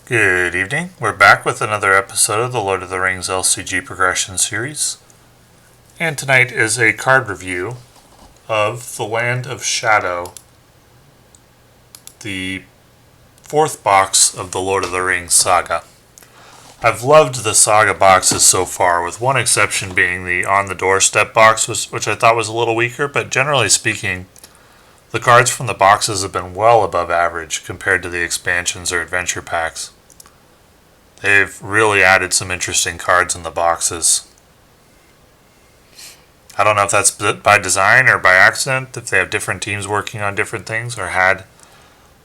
Good evening. We're back with another episode of the Lord of the Rings LCG Progression Series. And tonight is a card review of the Land of Shadow, the fourth box of the Lord of the Rings saga. I've loved the saga boxes so far, with one exception being the On the Doorstep box, which I thought was a little weaker, but generally speaking, the cards from the boxes have been well above average compared to the expansions or adventure packs. They've really added some interesting cards in the boxes. I don't know if that's by design or by accident, if they have different teams working on different things or had,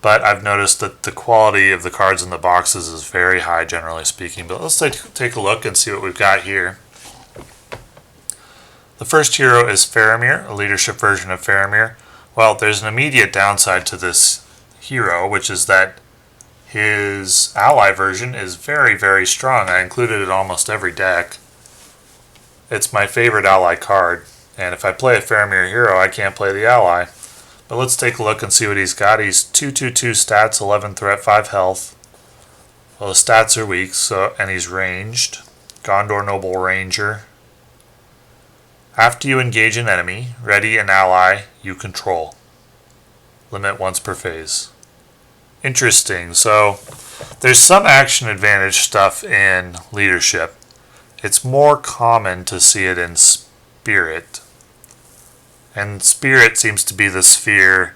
but I've noticed that the quality of the cards in the boxes is very high, generally speaking. But let's take a look and see what we've got here. The first hero is Faramir, a leadership version of Faramir. Well, there's an immediate downside to this hero, which is that his ally version is very, very strong. I included it in almost every deck. It's my favorite ally card, and if I play a Faramir hero, I can't play the ally. But let's take a look and see what he's got. He's 2/2/2 stats, 11 threat, 5 health. Well, the stats are weak, and he's ranged. Gondor Noble Ranger. After you engage an enemy, ready an ally you control. Limit once per phase. Interesting. So there's some action advantage stuff in leadership. It's more common to see it in spirit. And spirit seems to be the sphere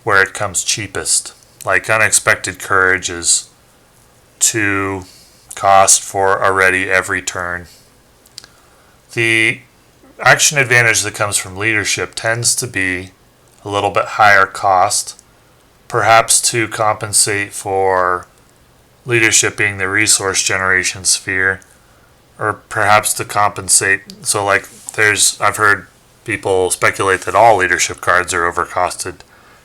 where it comes cheapest. Like unexpected courage is 2 cost for a ready every turn. The action advantage that comes from leadership tends to be a little bit higher cost, perhaps to compensate for leadership being the resource generation sphere, or perhaps to compensate. So like I've heard people speculate that all leadership cards are overcosted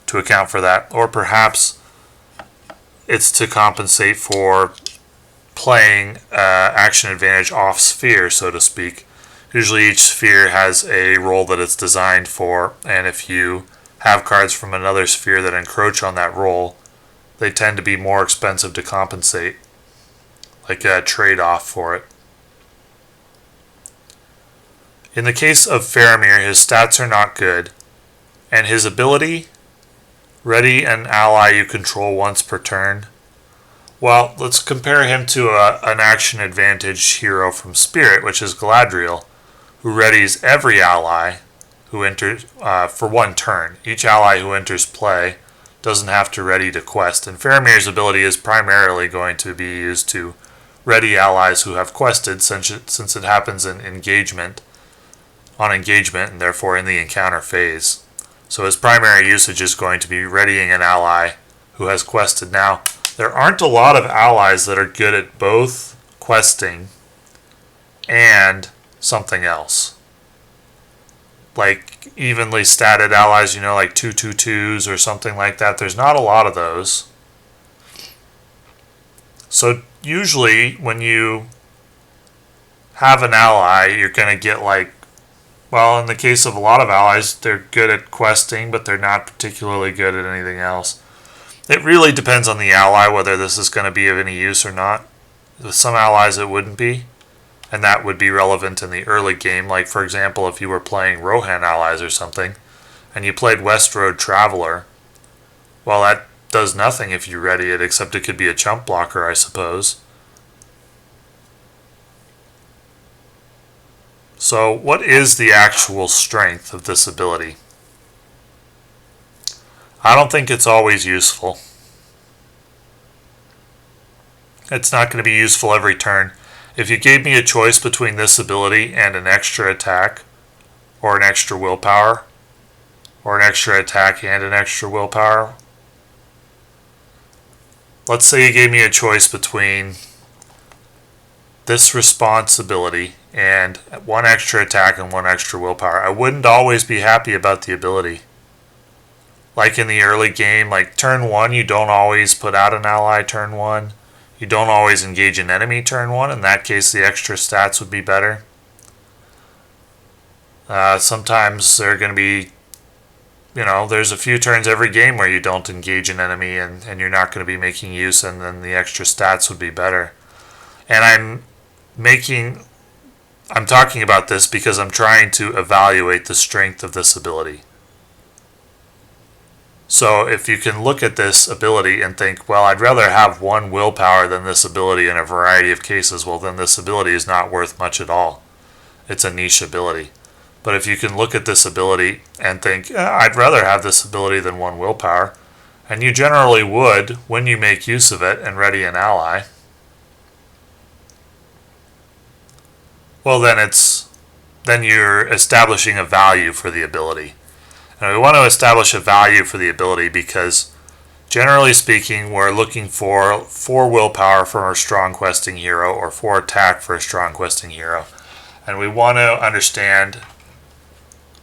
to account for that, or perhaps it's to compensate for playing action advantage off sphere, so to speak. Usually each sphere has a role that it's designed for, and if you have cards from another sphere that encroach on that role, they tend to be more expensive to compensate, like a trade-off for it. In the case of Faramir, his stats are not good, and his ability, ready an ally you control once per turn. Well, let's compare him to an action advantage hero from Spirit, which is Galadriel, who readies every ally who enters for one turn. Each ally who enters play doesn't have to ready to quest, and Faramir's ability is primarily going to be used to ready allies who have quested, since it happens in engagement, and therefore in the encounter phase. So his primary usage is going to be readying an ally who has quested. Now, there aren't a lot of allies that are good at both questing and something else. Like evenly statted allies, like 2/2/2s or something like that. There's not a lot of those. So usually when you have an ally, you're going to get in the case of a lot of allies, they're good at questing, but they're not particularly good at anything else. It really depends on the ally whether this is going to be of any use or not. With some allies it wouldn't be, and that would be relevant in the early game. Like, for example, if you were playing Rohan allies or something, and you played West Road Traveler, well, that does nothing if you ready it, except it could be a chump blocker, I suppose. So, what is the actual strength of this ability? I don't think it's always useful. It's not going to be useful every turn. If you gave me a choice between this ability and an extra attack, or an extra willpower, or an extra attack and an extra willpower, let's say you gave me a choice between this responsibility and one extra attack and one extra willpower, I wouldn't always be happy about the ability. Like in the early game, like turn 1, you don't always put out an ally turn 1. You don't always engage an enemy turn 1. In that case, the extra stats would be better. Sometimes there are going to be there's a few turns every game where you don't engage an enemy and you're not going to be making use, and then the extra stats would be better. And I'm talking about this because I'm trying to evaluate the strength of this ability. So if you can look at this ability and think, well, I'd rather have one willpower than this ability in a variety of cases, well, then this ability is not worth much at all. It's a niche ability. But if you can look at this ability and think, I'd rather have this ability than one willpower, and you generally would when you make use of it and ready an ally, well, then you're establishing a value for the ability. And we want to establish a value for the ability because, generally speaking, we're looking for 4 willpower from a strong questing hero or 4 attack for a strong questing hero. And we want to understand,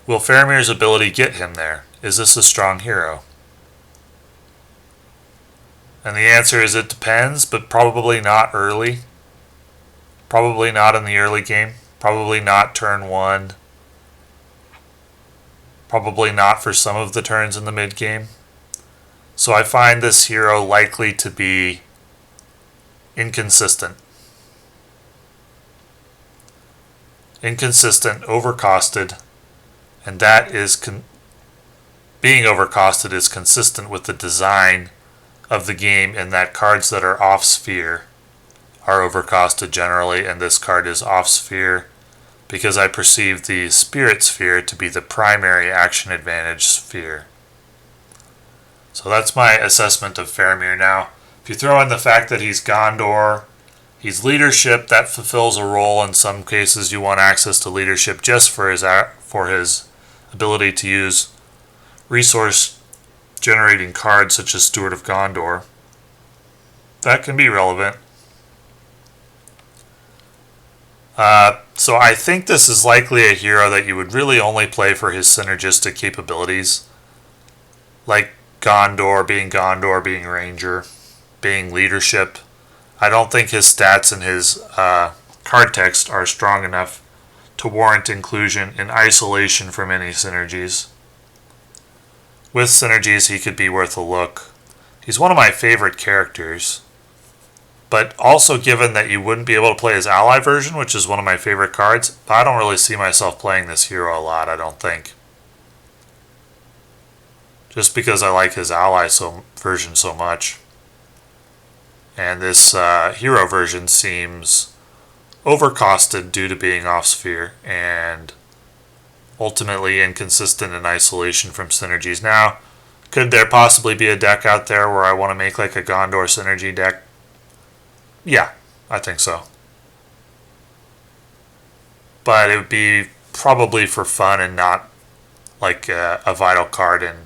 will Faramir's ability get him there? Is this a strong hero? And the answer is it depends, but probably not early. Probably not in the early game. Probably not turn 1. Probably not for some of the turns in the mid game. So I find this hero likely to be inconsistent. Inconsistent, overcosted, and that is being overcosted is consistent with the design of the game in that cards that are off sphere are overcosted generally, and this card is off sphere because I perceive the Spirit Sphere to be the primary action advantage sphere. So that's my assessment of Faramir now. If you throw in the fact that he's Gondor, he's leadership, that fulfills a role. In some cases you want access to leadership just for his ability to use resource generating cards such as Steward of Gondor. That can be relevant. So I think this is likely a hero that you would really only play for his synergistic capabilities. Like Gondor, being Ranger, being leadership. I don't think his stats and his card text are strong enough to warrant inclusion in isolation from any synergies. With synergies, he could be worth a look. He's one of my favorite characters. But also given that you wouldn't be able to play his ally version, which is one of my favorite cards, I don't really see myself playing this hero a lot, I don't think. Just because I like his ally version so much. And this hero version seems overcosted due to being off sphere and ultimately inconsistent in isolation from synergies. Now, could there possibly be a deck out there where I want to make like a Gondor synergy deck? Yeah, I think so. But it would be probably for fun and not like a vital card in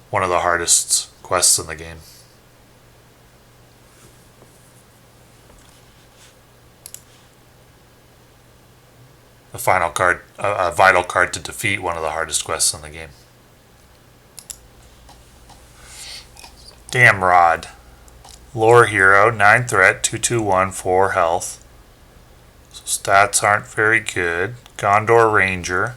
one of the hardest quests in the game. A final card, a vital card to defeat one of the hardest quests in the game. Damrod. Lore hero, 9 threat, 2/2/1, 4 health. So stats aren't very good. Gondor Ranger.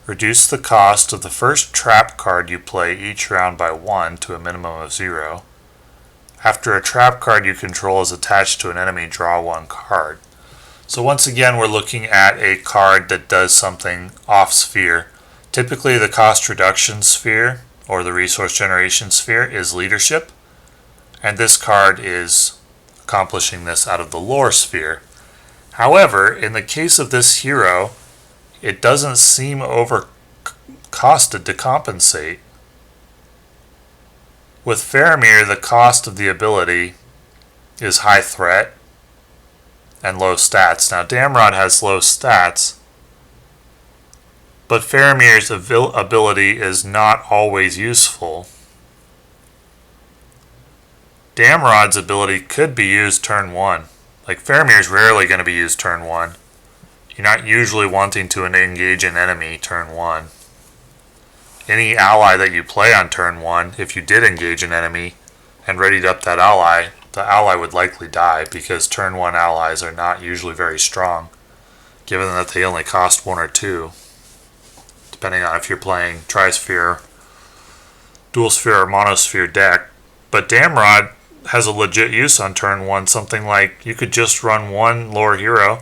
Reduce the cost of the first trap card you play each round by 1 to a minimum of 0. After a trap card you control is attached to an enemy, draw 1 card. So once again we're looking at a card that does something off sphere. Typically the cost reduction sphere, or the resource generation sphere, is leadership. And this card is accomplishing this out of the lore sphere. However, in the case of this hero, it doesn't seem overcosted to compensate. With Faramir, the cost of the ability is high threat and low stats. Now, Damrod has low stats, but Faramir's ability is not always useful. Damrod's ability could be used turn 1. Like, Faramir's rarely going to be used turn 1. You're not usually wanting to engage an enemy turn 1. Any ally that you play on turn 1, if you did engage an enemy and readied up that ally, the ally would likely die because turn 1 allies are not usually very strong, given that they only cost 1 or 2, depending on if you're playing Trisphere dual sphere or monosphere deck. But Damrod has a legit use on turn 1. Something like you could just run one lore hero,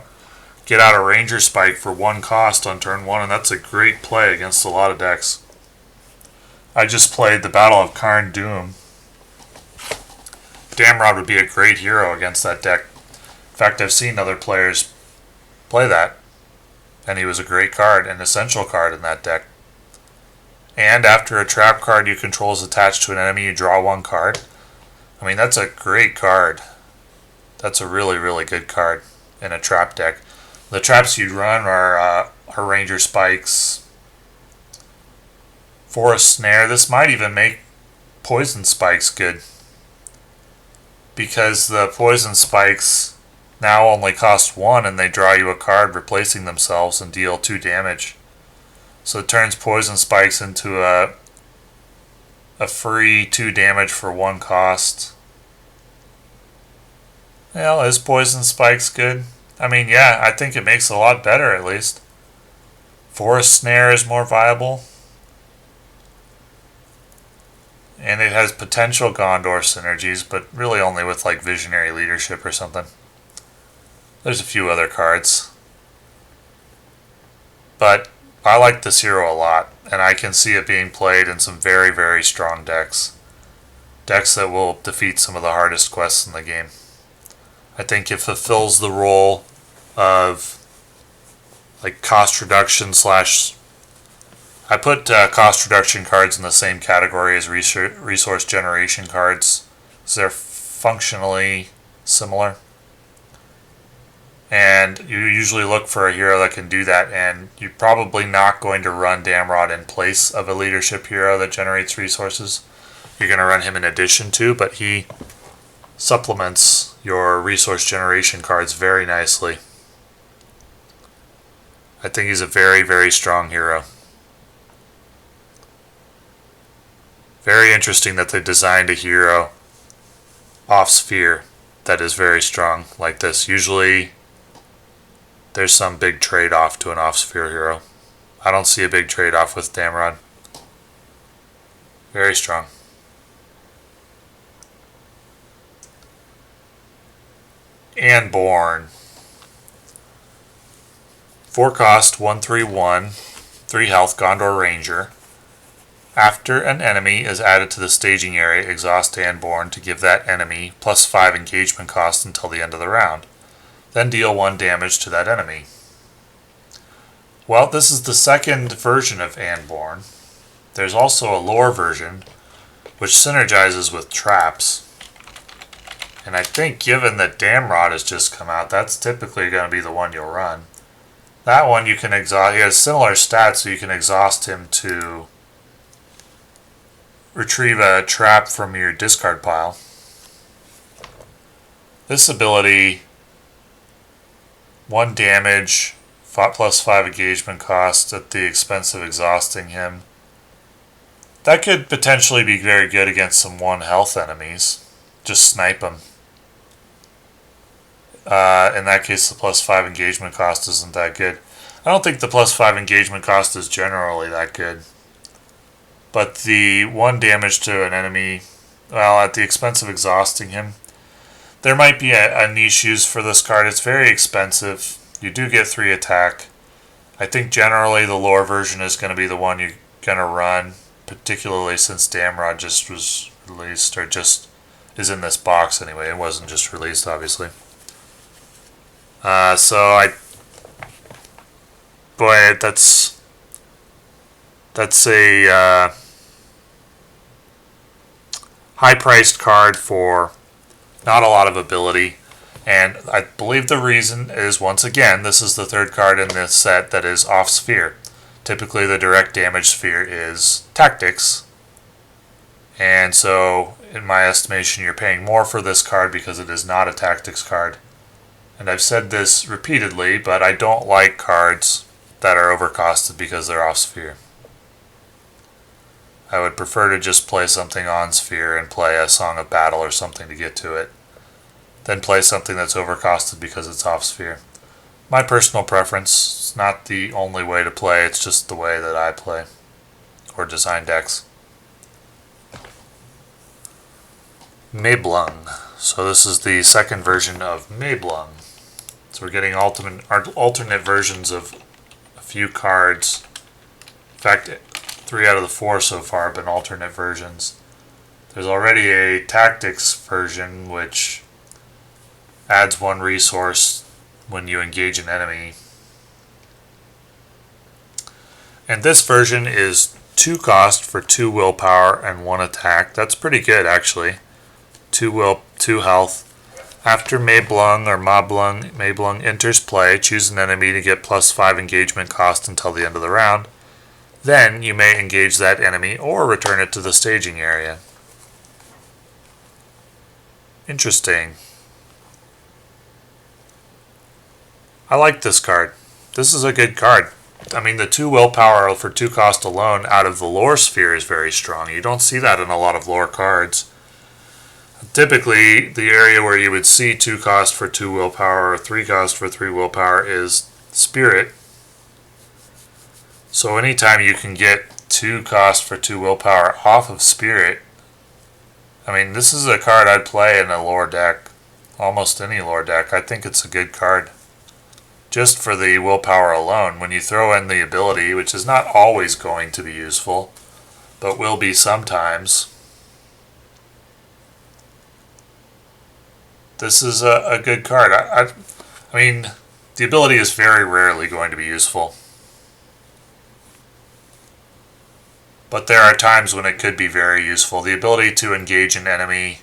get out a ranger spike for 1 cost on turn 1, and that's a great play against a lot of decks. I just played the Battle of Karn Doom. Damrod would be a great hero against that deck. In fact, I've seen other players play that, and he was a great card, an essential card in that deck. And after a trap card you control is attached to an enemy, you draw 1 card. I mean, that's a great card. That's a really, really good card in a trap deck. The traps you'd run are Ranger Spikes, Forest Snare. This might even make Poison Spikes good, because the Poison Spikes now only cost 1 and they draw you a card replacing themselves and deal 2 damage. So it turns Poison Spikes into a free 2 damage for 1 cost. Well, is Poison Spikes good? I mean, yeah, I think it makes it a lot better at least. Forest Snare is more viable. And it has potential Gondor synergies, but really only with like Visionary Leadership or something. There's a few other cards. But I like this hero a lot, and I can see it being played in some very, very strong decks. Decks that will defeat some of the hardest quests in the game. I think it fulfills the role of like cost reduction slash... I put cost reduction cards in the same category as resource generation cards, because they're functionally similar. And you usually look for a hero that can do that, and you're probably not going to run Damrod in place of a leadership hero that generates resources. You're going to run him in addition to, but he supplements your resource generation cards very nicely. I think he's a very, very strong hero. Very interesting that they designed a hero off sphere that is very strong like this. Usually there's some big trade-off to an off-sphere hero. I don't see a big trade-off with Damrod. Very strong. And Born. 4 cost, 1/3/1, 3 health, Gondor Ranger. After an enemy is added to the staging area, exhaust Anborn to give that enemy +5 engagement cost until the end of the round. Then deal 1 damage to that enemy. Well, this is the second version of Anborn. There's also a lore version, which synergizes with traps. And I think given that Damrod has just come out, that's typically going to be the one you'll run. That one you can exhaust. He has similar stats, so you can exhaust him to retrieve a trap from your discard pile. This ability, 1 damage, +5 engagement cost at the expense of exhausting him. That could potentially be very good against some 1 health enemies. Just snipe them. In that case, the +5 engagement cost isn't that good. I don't think the +5 engagement cost is generally that good. But the 1 damage to an enemy, well, at the expense of exhausting him, there might be a niche use for this card. It's very expensive. You do get 3 attack. I think generally the lore version is going to be the one you're going to run, particularly since Damrod just was released, or just is in this box anyway. It wasn't just released, obviously. Boy, that's a high-priced card for not a lot of ability. And I believe the reason is, once again, this is the 3rd card in this set that is off sphere. Typically the direct damage sphere is tactics. And so, in my estimation, you're paying more for this card because it is not a tactics card. And I've said this repeatedly, but I don't like cards that are overcosted because they're off sphere. I would prefer to just play something on sphere and play a Song of Battle or something to get to it, then play something that's overcosted because it's off sphere. My personal preference. It's not the only way to play, it's just the way that I play or design decks. Mablung. So this is the second version of Mablung. So we're getting alternate versions of a few cards. In fact, 3 out of the 4 so far have been alternate versions. There's already a tactics version which adds 1 resource when you engage an enemy. And this version is 2 cost for 2 willpower and 1 attack. That's pretty good actually. 2 health. After Mablung or Mablung enters play, choose an enemy to get +5 engagement cost until the end of the round. Then you may engage that enemy or return it to the staging area. Interesting. I like this card. This is a good card. I mean, the 2 willpower for 2 cost alone out of the lore sphere is very strong. You don't see that in a lot of lore cards. Typically, the area where you would see 2 cost for 2 willpower or 3 cost for 3 willpower is Spirit. So anytime you can get 2 cost for 2 willpower off of Spirit, I mean, this is a card I'd play in a lore deck. Almost any lore deck. I think it's a good card. Just for the willpower alone. When you throw in the ability, which is not always going to be useful, but will be sometimes, this is a good card. I mean, the ability is very rarely going to be useful. But there are times when it could be very useful. The ability to engage an enemy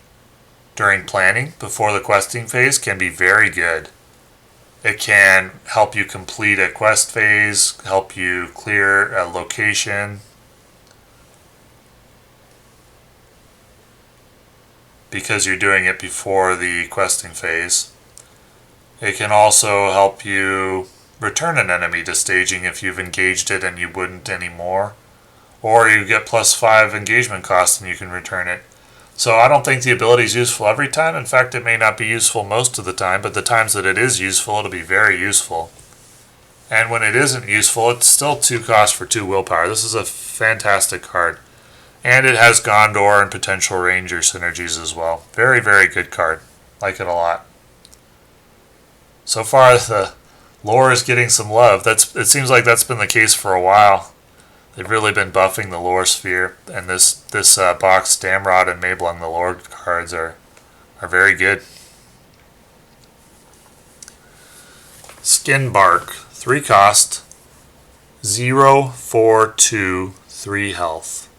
during planning before the questing phase can be very good. It can help you complete a quest phase, help you clear a location, because you're doing it before the questing phase. It can also help you return an enemy to staging if you've engaged it and you wouldn't anymore. Or you get +5 engagement cost and you can return it. So I don't think the ability is useful every time. In fact, it may not be useful most of the time, but the times that it is useful, it'll be very useful. And when it isn't useful, it's still 2 cost for 2 willpower. This is a fantastic card. And it has Gondor and potential Ranger synergies as well. Very, very good card. Like it a lot. So far, the lore is getting some love. It seems like that's been the case for a while. They've really been buffing the lore sphere, and this box, Damrod and Mablung, the lore cards, are very good. Skinbark, 3 cost, 0, 4, 2, 3 health.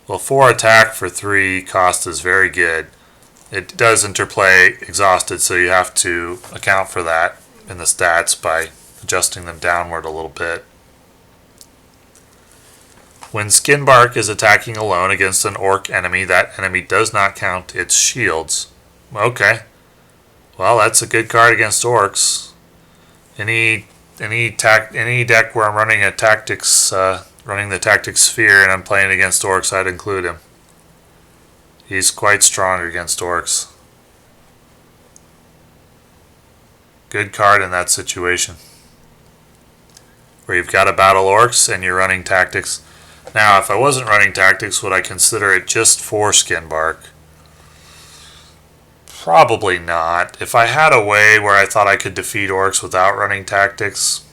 Well, 4 attack for 3 cost is very good. It does interplay exhausted, so you have to account for that in the stats by adjusting them downward a little bit. When Skinbark is attacking alone against an orc enemy, that enemy does not count its shields. Okay. Well, that's a good card against orcs. Any deck where I'm running a tactics, running the tactics sphere and I'm playing against orcs, I'd include him. He's quite strong against orcs. Good card in that situation. Where you've got to battle orcs and you're running tactics. Now, if I wasn't running tactics, would I consider it just for Skinbark? Probably not. If I had a way where I thought I could defeat orcs without running tactics,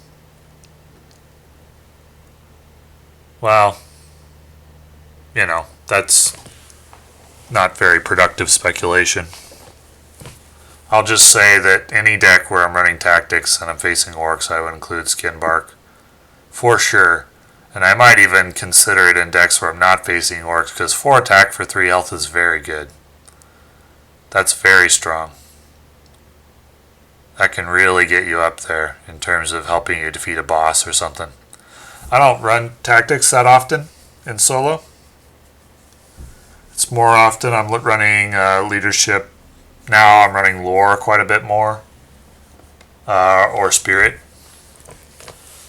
well, you know, that's not very productive speculation. I'll just say that any deck where I'm running tactics and I'm facing orcs, I would include Skinbark. For sure. And I might even consider it in decks where I'm not facing orcs, because 4 attack for 3 health is very good. That's very strong. That can really get you up there in terms of helping you defeat a boss or something. I don't run tactics that often in solo. It's more often I'm running leadership. Now I'm running lore quite a bit more. Or spirit.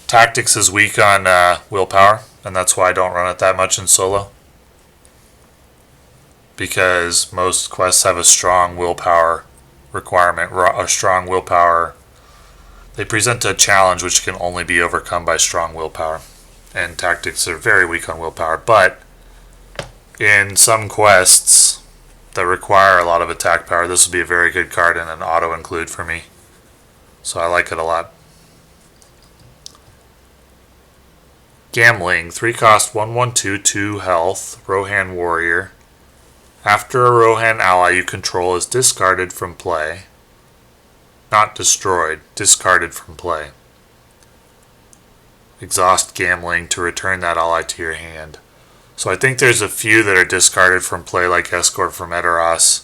Tactics is weak on willpower, and that's why I don't run it that much in solo. Because most quests have a strong willpower requirement, a strong willpower. They present a challenge which can only be overcome by strong willpower. And tactics are very weak on willpower, but in some quests, that require a lot of attack power, this would be a very good card and an auto include for me. So I like it a lot. Gambling, 3 cost, 1/1/2, 2 health, Rohan Warrior. After a Rohan ally you control is discarded from play, not destroyed, discarded from play. Exhaust Gambling to return that ally to your hand. So I think there's a few that are discarded from play, like Escort from Edoras,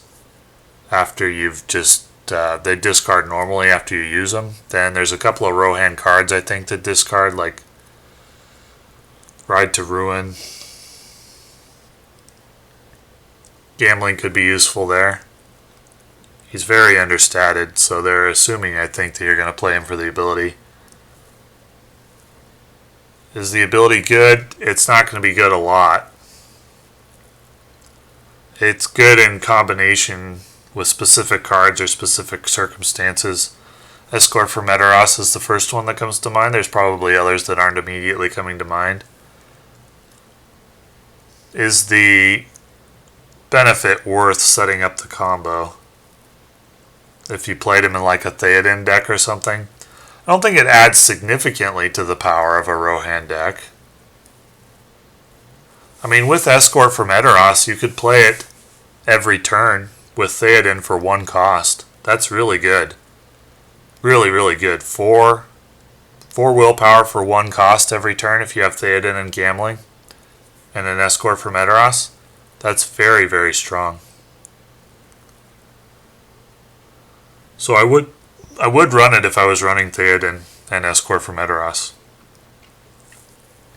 after you've just, they discard normally after you use them. Then there's a couple of Rohan cards I think that discard, like Ride to Ruin. Gambling could be useful there. He's very understated, so they're assuming, I think, that you're going to play him for the ability. Is the ability good? It's not going to be good a lot. It's good in combination with specific cards or specific circumstances. Escort from Edoras is the first one that comes to mind. There's probably others that aren't immediately coming to mind. Is the benefit worth setting up the combo? If you played him in like a Theoden deck or something. I don't think it adds significantly to the power of a Rohan deck. I mean, with Escort from Edoras, you could play it every turn with Theoden for 1 cost. That's really good. Really, really good. 4 willpower for 1 cost every turn if you have Theoden and Gambling and an Escort from Edoras. That's very, very strong. So I would run it if I was running Theoden and Escort from Edoras.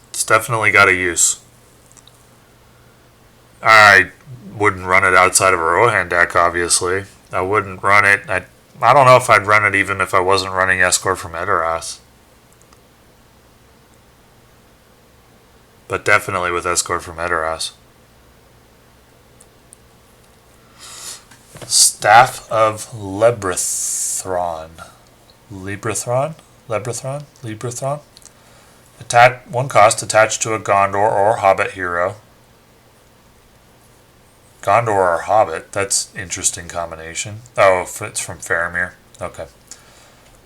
It's definitely got a use. I wouldn't run it outside of a Rohan deck, obviously. I wouldn't run it. I don't know if I'd run it even if I wasn't running Escort from Edoras. But definitely with Escort from Edoras. Staff of Lebrethron. Lebrethron? 1 cost attached to a Gondor or Hobbit hero. Gondor or Hobbit, that's interesting combination. Oh, it's from Faramir. Okay.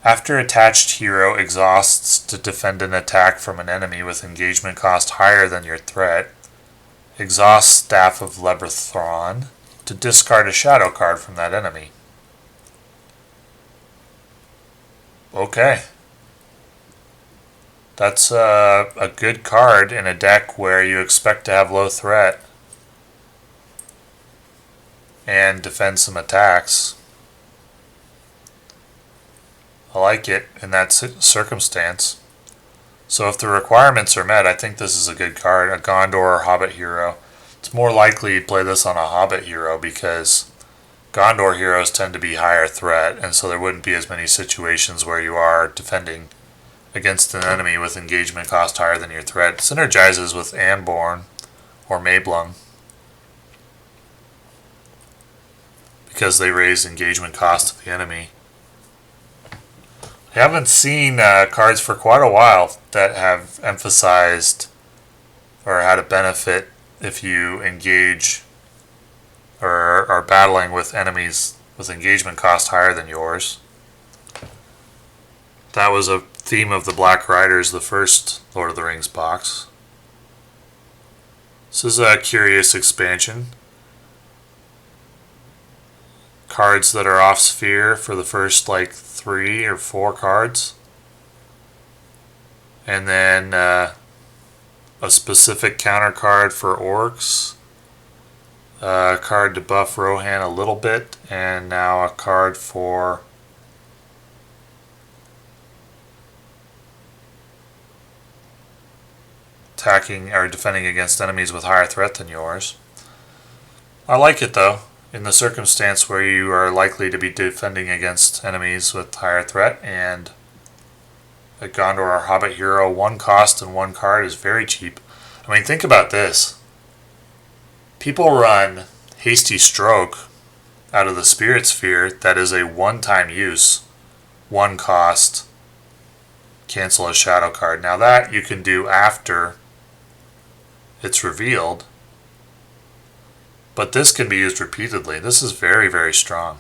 After attached hero exhausts to defend an attack from an enemy with engagement cost higher than your threat, exhaust Staff of Lebrethron to discard a shadow card from that enemy. Okay. That's a good card in a deck where you expect to have low threat and defend some attacks. I like it in that circumstance. So if the requirements are met, I think this is a good card. A Gondor or Hobbit hero. It's more likely you'd play this on a Hobbit hero because Gondor heroes tend to be higher threat, and so there wouldn't be as many situations where you are defending against an enemy with engagement cost higher than your threat. It synergizes with Anborn or Mablung because they raise engagement cost of the enemy. I haven't seen cards for quite a while that have emphasized or had a benefit if you engage or are battling with enemies with engagement cost higher than yours. That was a theme of the Black Riders, the first Lord of the Rings box. This is a curious expansion. Cards that are off sphere for the first like 3 or 4 cards. And then a specific counter card for orcs. A card to buff Rohan a little bit. And now a card for attacking or defending against enemies with higher threat than yours. I like it though. In the circumstance where you are likely to be defending against enemies with higher threat, and a Gondor or Hobbit hero, 1 cost and 1 card is very cheap. I mean, think about this. People run Hasty Stroke out of the Spirit Sphere that is a one-time use, 1 cost, cancel a shadow card. Now that you can do after it's revealed. But this can be used repeatedly. This is very, very strong.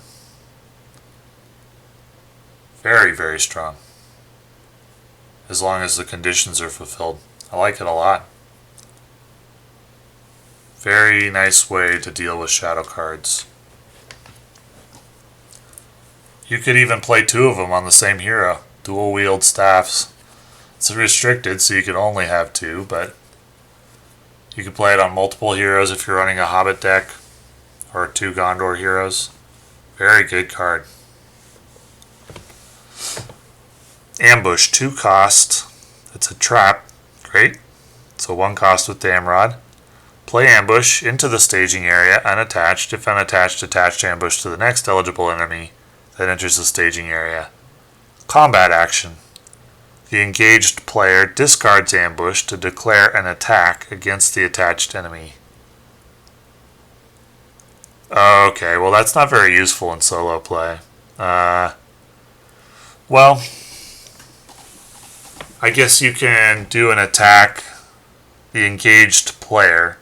Very, very strong. As long as the conditions are fulfilled. I like it a lot. Very nice way to deal with shadow cards. You could even play two of them on the same hero. Dual wield staffs. It's restricted, so you can only have two, but you can play it on multiple heroes if you're running a Hobbit deck or two Gondor heroes. Very good card. Ambush, 2 cost. It's a trap. Great. So 1 cost with Damrod. Play ambush into the staging area unattached. If unattached, attach ambush to the next eligible enemy that enters the staging area. Combat action. The engaged player discards ambush to declare an attack against the attached enemy. Okay, well that's not very useful in solo play. Well, I guess you can do an attack, the engaged player.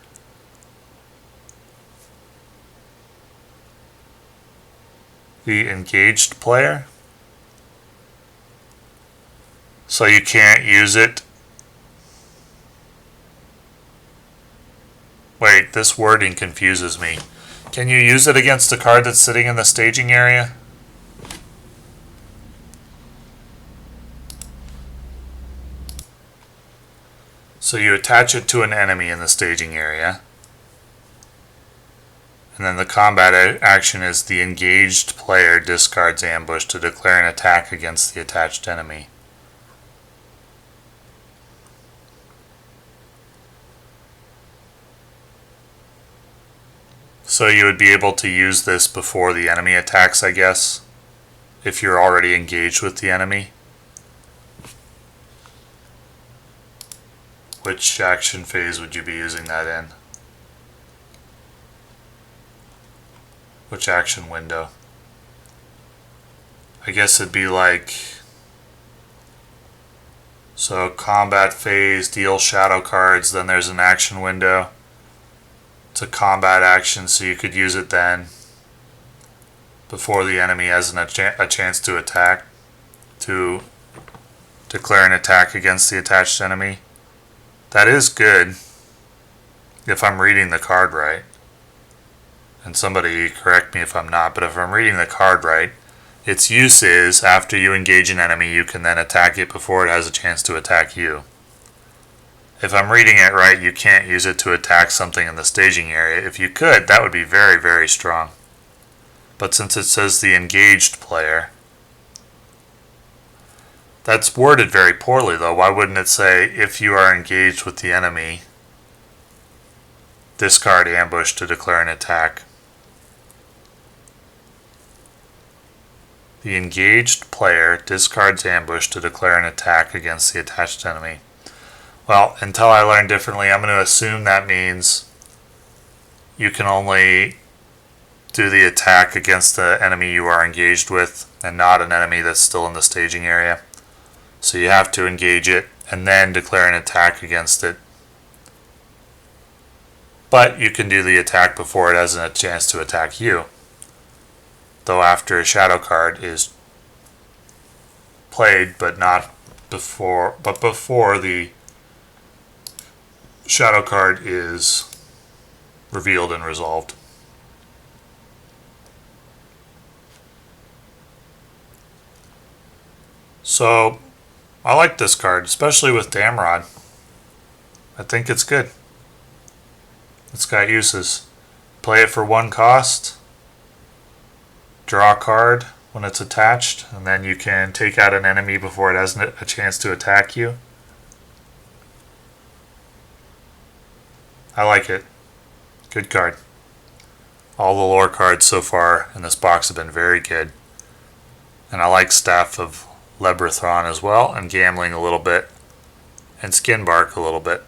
The engaged player? So you can't use it. Wait, this wording confuses me. Can you use it against a card that's sitting in the staging area? So you attach it to an enemy in the staging area. And then the combat action is the engaged player discards ambush to declare an attack against the attached enemy. So you would be able to use this before the enemy attacks, I guess, if you're already engaged with the enemy. Which action phase would you be using that in? Which action window? I guess it'd be like, so combat phase, deal shadow cards, then there's an action window. It's a combat action, so you could use it then before the enemy has a chance to attack, to declare an attack against the attached enemy. That is good if I'm reading the card right. And somebody correct me if I'm not, but if I'm reading the card right, its use is after you engage an enemy, you can then attack it before it has a chance to attack you. If I'm reading it right, you can't use it to attack something in the staging area. If you could, that would be very, very strong. But since it says the engaged player, that's worded very poorly though. Why wouldn't it say if you are engaged with the enemy, discard ambush to declare an attack? The engaged player discards ambush to declare an attack against the attached enemy. Well, until I learn differently, I'm going to assume that means you can only do the attack against the enemy you are engaged with and not an enemy that's still in the staging area. So you have to engage it and then declare an attack against it. But you can do the attack before it has a chance to attack you. Though after a shadow card is played, but before the shadow card is revealed and resolved. So I like this card, especially with Damrod. I think it's good. It's got uses. Play it for 1 cost. Draw a card when it's attached, and then you can take out an enemy before it has a chance to attack you. I like it. Good card. All the lore cards so far in this box have been very good. And I like Staff of Lebrathron as well, and Gambling a little bit, and Skinbark a little bit.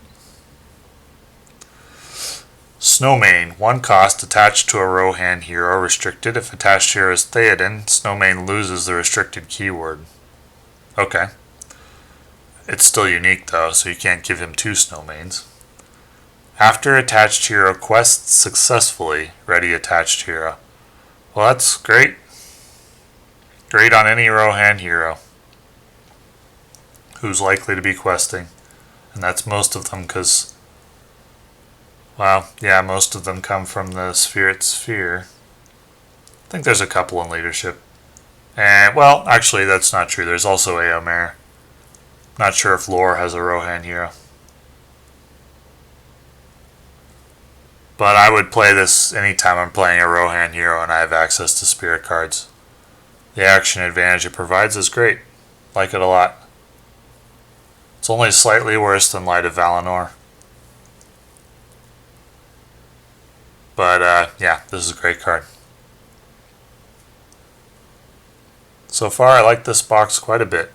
Snowmane, 1 cost, attached to a Rohan hero, restricted. If attached hero is Theoden, Snowmane loses the restricted keyword. Okay. It's still unique though, so you can't give him 2 Snowmanes. After attached hero quests successfully, ready attached hero. Well, that's great. Great on any Rohan hero who's likely to be questing. And that's most of them because, well, yeah, most of them come from the Spirit Sphere. I think there's a couple in leadership. And, well, actually, that's not true. There's also Eomer. Not sure if Lore has a Rohan hero. But I would play this anytime I'm playing a Rohan hero and I have access to spirit cards. The action advantage it provides is great. Like it a lot. It's only slightly worse than Light of Valinor. But, yeah, this is a great card. So far, I like this box quite a bit.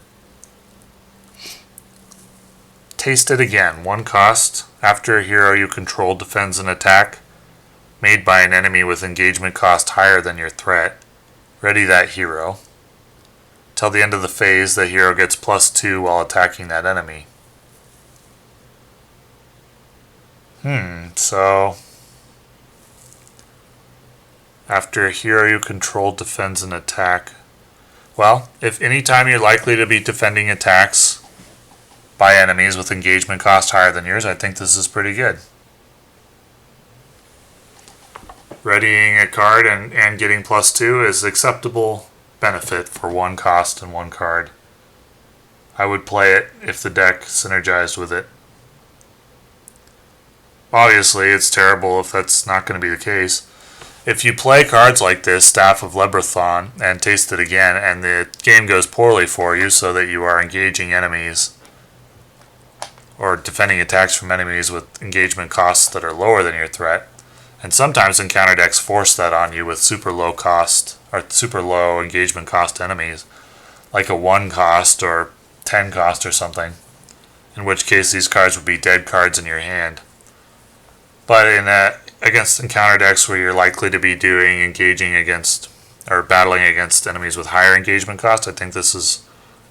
Taste it again. 1 cost. After a hero you control defends an attack made by an enemy with engagement cost higher than your threat, ready that hero. Till the end of the phase, the hero gets +2 while attacking that enemy. So after a hero you control defends an attack. Well, if anytime you're likely to be defending attacks by enemies with engagement cost higher than yours, I think this is pretty good. Readying a card and getting +2 is acceptable benefit for 1 cost and 1 card. I would play it if the deck synergized with it. Obviously, it's terrible if that's not going to be the case. If you play cards like this, Staff of Lebrathon, and taste it again, and the game goes poorly for you so that you are engaging enemies or defending attacks from enemies with engagement costs that are lower than your threat, and sometimes encounter decks force that on you with super low cost or super low engagement cost enemies, like a 1 cost or 10 cost or something, in which case these cards would be dead cards in your hand. But against encounter decks where you're likely to be engaging against or battling against enemies with higher engagement cost, I think this is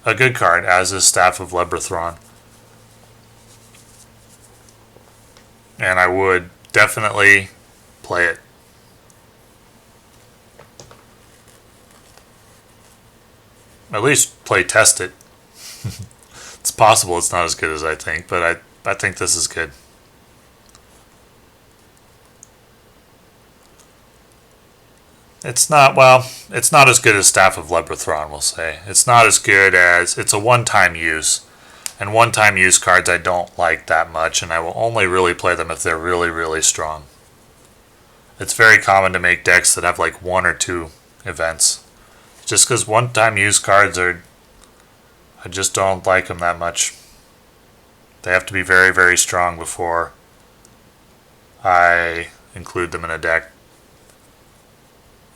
a good card, as is Staff of Lebrathon. And I would definitely play it. At least play test it. It's possible it's not as good as I think, but I think this is good. It's not as good as Staff of Lebrathon, we'll say. It's not as good as, it's a one-time use. And one-time use cards I don't like that much, and I will only really play them if they're really, really strong. It's very common to make decks that have like 1 or 2 events. Just because one-time use cards I just don't like them that much. They have to be very, very strong before I include them in a deck.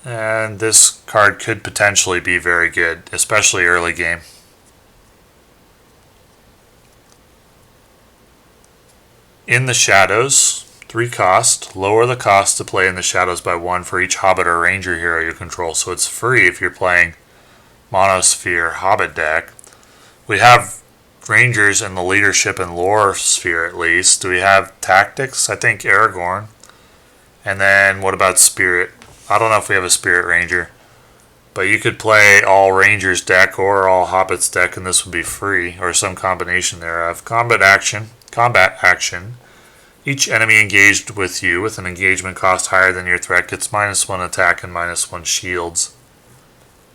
And this card could potentially be very good, especially early game. In the Shadows, 3 cost. Lower the cost to play in the Shadows by 1 for each Hobbit or Ranger hero you control. So it's free if you're playing Monosphere Hobbit deck. We have Rangers in the Leadership and Lore Sphere at least. Do we have Tactics? I think Aragorn. And then what about Spirit? I don't know if we have a Spirit Ranger. But you could play all Rangers deck or all Hobbits deck and this would be free, or some combination thereof. Combat action. Each enemy engaged with you with an engagement cost higher than your threat gets -1 attack and -1 shields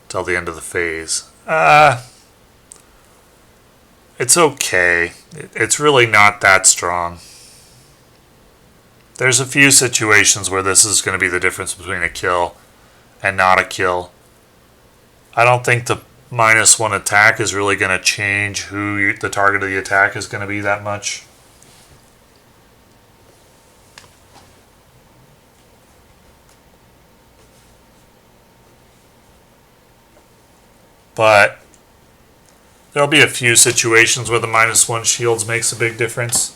till the end of the phase. It's okay. It's really not that strong. There's a few situations where this is going to be the difference between a kill and not a kill. I don't think the -1 attack is really going to change who the target of the attack is going to be that much. But there'll be a few situations where the -1 shields makes a big difference.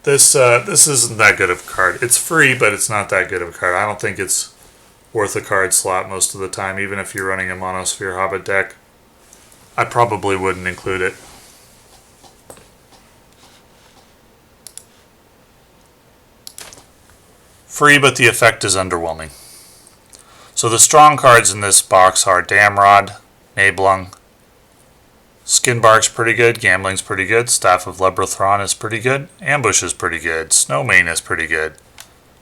This isn't that good of a card. It's free, but it's not that good of a card. I don't think it's worth a card slot most of the time, even if you're running a Monosphere Hobbit deck. I probably wouldn't include it. free, but the effect is underwhelming. So the strong cards in this box are Damrod, Mablung, Skinbark's pretty good, Gambling's pretty good, Staff of Lebrathron is pretty good, Ambush is pretty good, Snowmane is pretty good.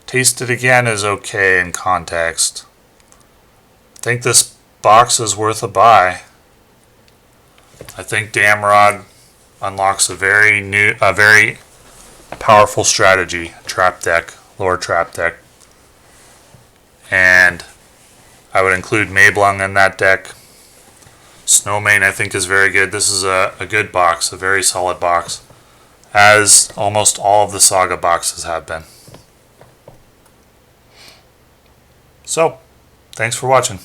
Taste It Again is okay in context. I think this box is worth a buy. I think Damrod unlocks a very powerful strategy, trap deck, lore trap deck. And I would include Mablung in that deck. Snowmane I think is very good. This is a good box, a very solid box, as almost all of the Saga boxes have been. So, thanks for watching.